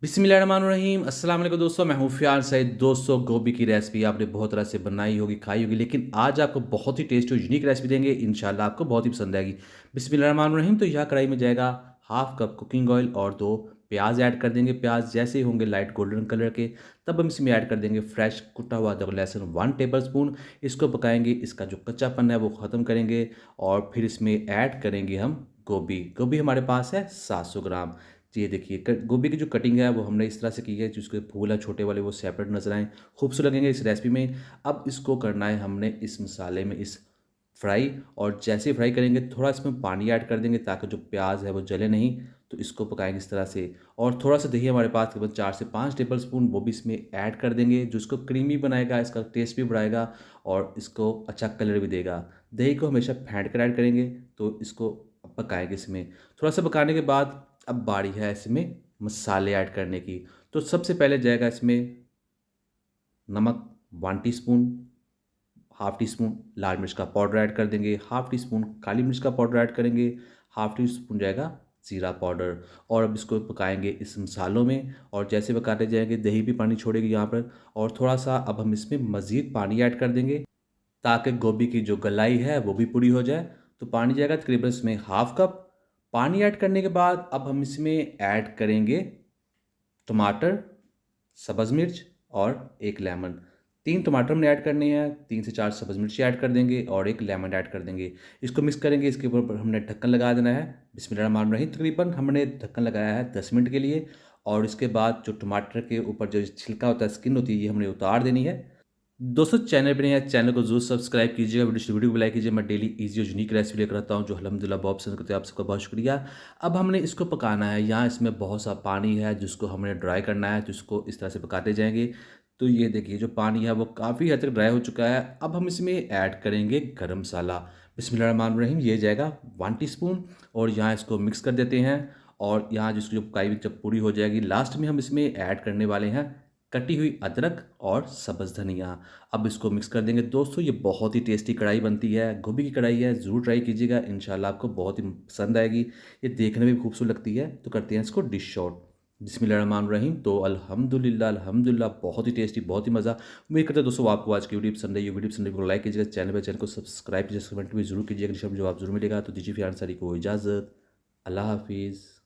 बिस्मिल्लाहिर्रहमानिर्रहीम अस्सलाम वालेकुम दोस्तों, मैं हूँ फ़ियाल सईद। दोस्तों, गोभी की रेसिपी आपने बहुत तरह से बनाई होगी, खाई होगी, लेकिन आज आपको बहुत ही टेस्टी और यूनिक रेसिपी देंगे। इंशाल्लाह आपको बहुत ही पसंद आएगी। बिस्मिल्लाहिर्रहमानिर्रहीम। तो यह कढ़ाई में जाएगा हाफ कप कुकिंग ऑयल और 2 प्याज ऐड कर देंगे। प्याज जैसे ही होंगे लाइट गोल्डन कलर के, तब हम इसमें ऐड कर देंगे फ्रेश कुटा हुआ अदरक लहसुन 1 टेबल स्पून। इसको पकाएंगे, इसका जो कच्चापन है वो ख़त्म करेंगे और फिर इसमें ऐड करेंगे हम गोभी। गोभी हमारे पास है 700 ग्राम। जी, ये देखिए गोभी की जो कटिंग है वो हमने इस तरह से की है, जिसके फूल है छोटे वाले वो सेपरेट नजर आए, खूबसूरत लगेंगे इस रेसिपी में। अब इसको करना है हमने इस मसाले में इस फ्राई, और जैसे ही फ्राई करेंगे थोड़ा इसमें पानी ऐड कर देंगे ताकि जो प्याज है वो जले नहीं। तो इसको पकाएंगे इस तरह से, और थोड़ा सा दही हमारे पास तकरीबन 4 से 5 टेबल स्पून वो भी इसमें ऐड कर देंगे, जो इसको क्रीमी बनाएगा, इसका टेस्ट भी बढ़ाएगा और इसको अच्छा कलर भी देगा। दही को हमेशा फेंट कर ऐड करेंगे। तो इसको पकाएंगे इसमें। थोड़ा सा पकाने के बाद अब बारी है इसमें मसाले ऐड करने की। तो सबसे पहले जाएगा इसमें नमक 1 टीस्पून, हाफ टी स्पून लाल मिर्च का पाउडर ऐड कर देंगे, हाफ टी स्पून काली मिर्च का पाउडर ऐड करेंगे, हाफ टी स्पून जाएगा ज़ीरा पाउडर। और अब इसको पकाएंगे इस मसालों में, और जैसे पकाते जाएंगे दही भी पानी छोड़ेगी यहाँ पर। और थोड़ा सा अब हम इसमें मज़ीद पानी ऐड कर देंगे ताकि गोभी की जो गलाई है वो भी पूरी हो जाए। तो पानी जाएगा तकरीबन इसमें हाफ कप। पानी ऐड करने के बाद अब हम इसमें ऐड करेंगे टमाटर, सब्ज़ मिर्च और एक लेमन। 3 टमाटर हमने ऐड करने हैं, 3 से 4 सब्ज़ मिर्ची ऐड कर देंगे और एक लेमन ऐड कर देंगे। इसको मिक्स करेंगे, इसके ऊपर हमने ढक्कन लगा देना है। बिस्मिल्लाहिर्रहमानिर्रहीम। तकरीबन हमने ढक्कन लगाया है 10 मिनट के लिए। और इसके बाद जो टमाटर के ऊपर जो छिलका होता है, स्किन होती है, ये हमने उतार देनी है। दोस्तों, चैनल पे नए हैं, चैनल को जरूर सब्सक्राइब कीजिएगा, वीडियो को लाइक कीजिए। मैं डेली इजी और यूनिक रेसिपी लेकर आता हूँ जो अल्हम्दुलिल्लाह बहुत पसंद करते हैं। आप सबका बहुत शुक्रिया। अब हमने इसको पकाना है। यहाँ इसमें बहुत सा पानी है जिसको हमने ड्राई करना है, जिसको इस तरह से पकाते जाएंगे। तो ये देखिए जो पानी है वो काफ़ी हद तक ड्राई हो चुका है। अब हम इसमें ऐड करेंगे गरम मसाला। बिस्मिल्लाहिर्रहमानिर्रहीम। ये जाएगा 1 टीस्पून, और यहाँ इसको मिक्स कर देते हैं। और यहाँ जिसकी जो पकाई हुई जब पूरी हो जाएगी, लास्ट में हम इसमें ऐड करने वाले हैं कटी हुई अदरक और सब्ज़ धनिया। अब इसको मिक्स कर देंगे। दोस्तों, ये बहुत ही टेस्टी कढ़ाई बनती है, गोभी की कढ़ाई है, ज़रूर ट्राई कीजिएगा, इंशाल्लाह आपको बहुत ही पसंद आएगी। ये देखने में भी खूबसूरत लगती है। तो करते हैं इसको डिश आउट। बिस्मिल्लाहिर्रहमानिर्रहीम। तो अल्हम्दुलिल्लाह अल्हम्दुलिल्लाह बहुत ही टेस्टी, बहुत ही मज़ा। उम्मीद करते हैं दोस्तों आपको आज की वीडियो पसंद आई। वीडियो पसंद आई को लाइक कीजिएगा, चैनल को सब्सक्राइब कीजिए, कमेंट भी जरूर कीजिएगा, जवाब जरूर मिलेगा। तो दीजिए फिर सारी को इजाज़त। अल्लाह हाफिज़।